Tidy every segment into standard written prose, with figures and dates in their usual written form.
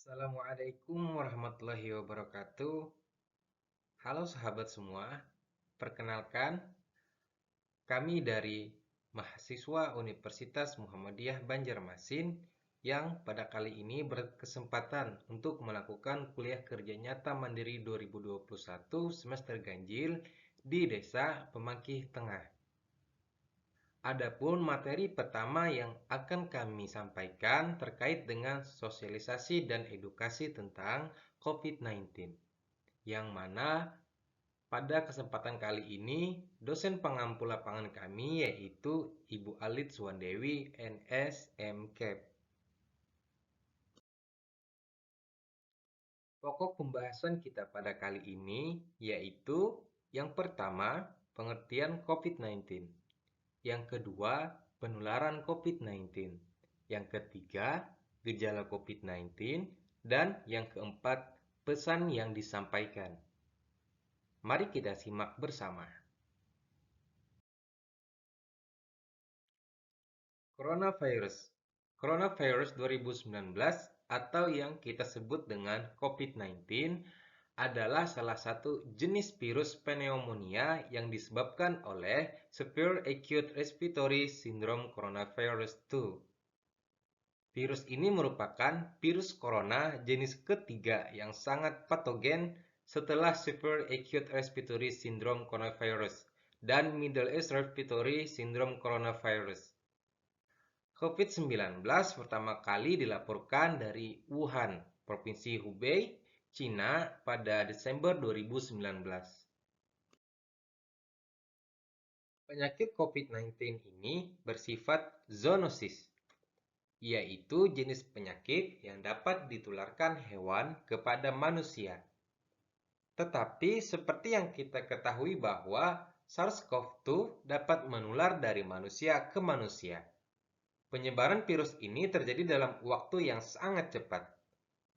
Assalamualaikum warahmatullahi wabarakatuh. Halo sahabat semua, perkenalkan kami dari mahasiswa Universitas Muhammadiyah Banjarmasin yang pada kali ini berkesempatan untuk melakukan kuliah kerja nyata mandiri 2021 semester ganjil di Desa Pemangkih Tengah. Adapun materi pertama yang akan kami sampaikan terkait dengan sosialisasi dan edukasi tentang COVID-19, yang mana pada kesempatan kali ini dosen pengampu lapangan kami yaitu Ibu Alit Suwandewi, NS, MKEP. Pokok pembahasan kita pada kali ini yaitu yang pertama, pengertian COVID-19. Yang kedua, penularan COVID-19. Yang ketiga, gejala COVID-19. Dan yang keempat, pesan yang disampaikan. Mari kita simak bersama. Coronavirus 2019 atau yang kita sebut dengan COVID-19 adalah salah satu jenis virus pneumonia yang disebabkan oleh Severe Acute Respiratory Syndrome Coronavirus 2. Virus ini merupakan virus corona jenis ketiga yang sangat patogen setelah Severe Acute Respiratory Syndrome Coronavirus dan Middle East Respiratory Syndrome Coronavirus. COVID-19 pertama kali dilaporkan dari Wuhan, Provinsi Hubei, Cina pada Desember 2019. Penyakit COVID-19 ini bersifat zoonosis, yaitu jenis penyakit yang dapat ditularkan hewan kepada manusia. Tetapi seperti yang kita ketahui bahwa SARS-CoV-2 dapat menular dari manusia ke manusia. Penyebaran virus ini terjadi dalam waktu yang sangat cepat.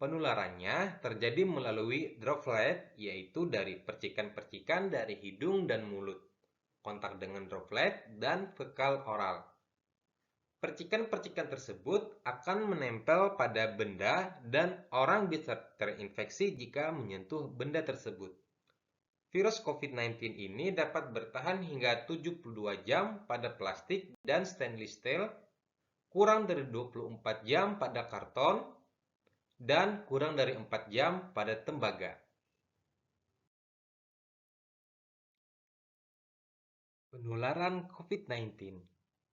Penularannya terjadi melalui droplet, yaitu dari percikan-percikan dari hidung dan mulut, kontak dengan droplet, dan fekal oral. Percikan-percikan tersebut akan menempel pada benda dan orang bisa terinfeksi jika menyentuh benda tersebut. Virus COVID-19 ini dapat bertahan hingga 72 jam pada plastik dan stainless steel, kurang dari 24 jam pada karton, dan kurang dari 4 jam pada tembaga. Penularan COVID-19.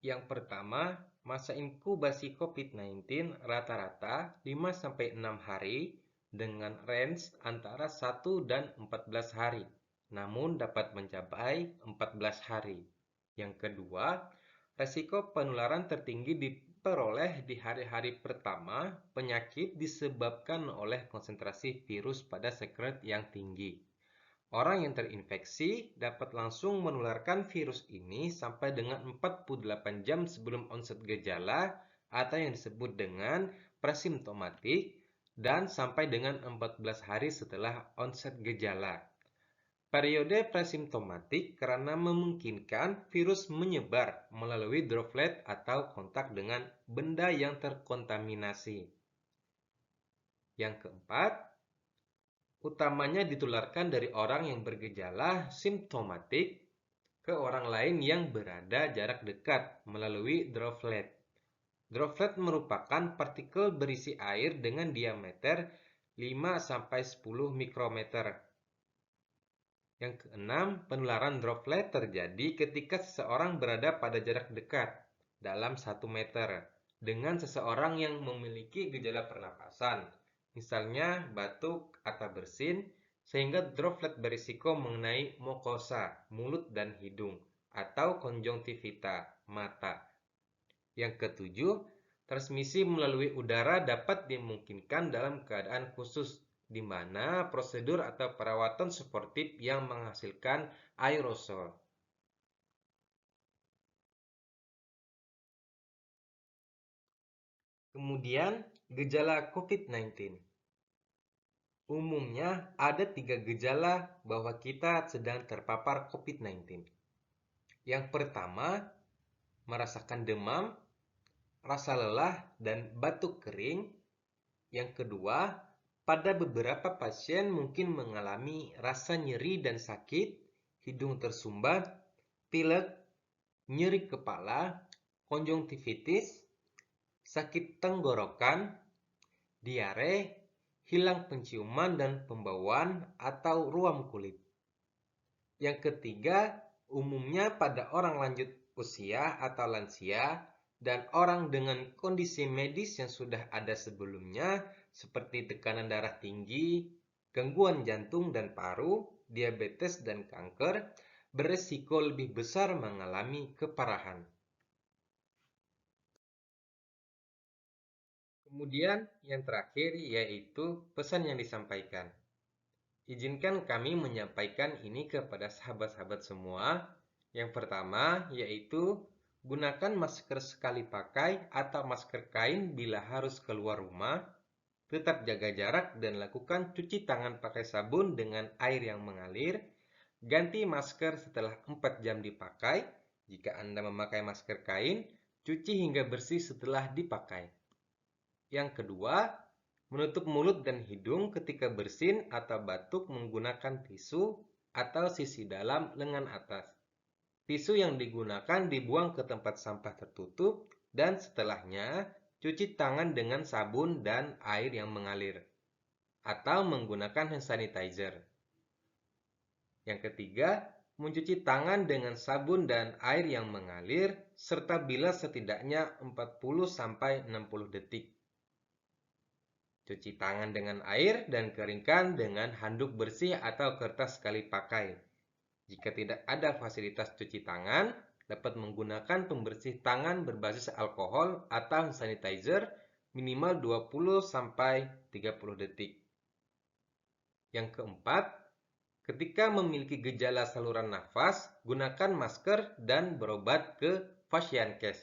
Yang pertama, masa inkubasi COVID-19 rata-rata 5-6 hari dengan range antara 1 dan 14 hari, namun dapat mencapai 14 hari. Yang kedua, resiko penularan tertinggi diperoleh di hari-hari pertama penyakit disebabkan oleh konsentrasi virus pada sekret yang tinggi. Orang yang terinfeksi dapat langsung menularkan virus ini sampai dengan 48 jam sebelum onset gejala atau yang disebut dengan presimptomatik dan sampai dengan 14 hari setelah onset gejala. Periode presimptomatik karena memungkinkan virus menyebar melalui droplet atau kontak dengan benda yang terkontaminasi. Yang keempat, utamanya ditularkan dari orang yang bergejala simptomatik ke orang lain yang berada jarak dekat melalui droplet. Droplet merupakan partikel berisi air dengan diameter 5-10 mikrometer. Yang keenam, penularan droplet terjadi ketika seseorang berada pada jarak dekat dalam 1 meter dengan seseorang yang memiliki gejala pernapasan, misalnya batuk atau bersin, sehingga droplet berisiko mengenai mukosa, mulut dan hidung, atau konjungtivita, mata. Yang ketujuh, transmisi melalui udara dapat dimungkinkan dalam keadaan khusus, di mana prosedur atau perawatan suportif yang menghasilkan aerosol. Kemudian, gejala COVID-19. Umumnya ada 3 gejala bahwa kita sedang terpapar COVID-19. Yang pertama, merasakan demam, rasa lelah, dan batuk kering. Yang kedua, pada beberapa pasien mungkin mengalami rasa nyeri dan sakit, hidung tersumbat, pilek, nyeri kepala, konjungtivitis, sakit tenggorokan, diare, hilang penciuman dan pembauan atau ruam kulit. Yang ketiga, umumnya pada orang lanjut usia atau lansia dan orang dengan kondisi medis yang sudah ada sebelumnya seperti tekanan darah tinggi, gangguan jantung dan paru, diabetes dan kanker, beresiko lebih besar mengalami keparahan. Kemudian yang terakhir yaitu pesan yang disampaikan. Izinkan kami menyampaikan ini kepada sahabat-sahabat semua. Yang pertama yaitu gunakan masker sekali pakai atau masker kain bila harus keluar rumah. Tetap jaga jarak dan lakukan cuci tangan pakai sabun dengan air yang mengalir. Ganti masker setelah 4 jam dipakai. Jika Anda memakai masker kain, cuci hingga bersih setelah dipakai. Yang kedua, menutup mulut dan hidung ketika bersin atau batuk menggunakan tisu atau sisi dalam lengan atas. Tisu yang digunakan dibuang ke tempat sampah tertutup dan setelahnya cuci tangan dengan sabun dan air yang mengalir atau menggunakan hand sanitizer. Yang ketiga, mencuci tangan dengan sabun dan air yang mengalir serta bilas setidaknya 40-60 detik. Cuci tangan dengan air dan keringkan dengan handuk bersih atau kertas sekali pakai. Jika tidak ada fasilitas cuci tangan, dapat menggunakan pembersih tangan berbasis alkohol atau sanitizer minimal 20-30 detik. Yang keempat, ketika memiliki gejala saluran nafas, gunakan masker dan berobat ke Fashiankes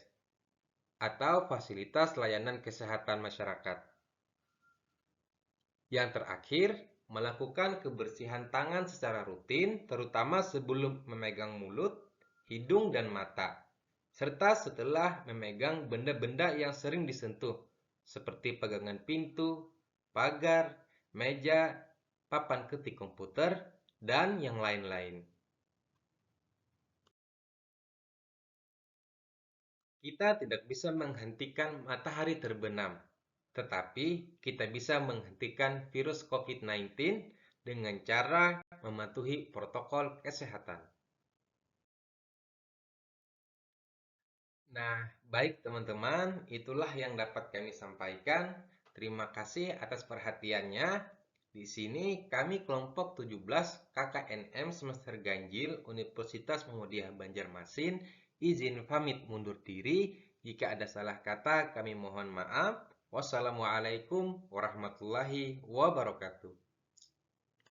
atau fasilitas layanan kesehatan masyarakat. Yang terakhir, melakukan kebersihan tangan secara rutin, terutama sebelum memegang mulut, hidung, dan mata, serta setelah memegang benda-benda yang sering disentuh, seperti pegangan pintu, pagar, meja, papan ketik komputer, dan yang lain-lain. Kita tidak bisa menghentikan matahari terbenam, tetapi kita bisa menghentikan virus COVID-19 dengan cara mematuhi protokol kesehatan. Nah, baik teman-teman, itulah yang dapat kami sampaikan. Terima kasih atas perhatiannya. Di sini kami kelompok 17 KKNM semester ganjil Universitas Muhammadiyah Banjarmasin izin pamit mundur diri. Jika ada salah kata, kami mohon maaf. Wassalamualaikum warahmatullahi wabarakatuh.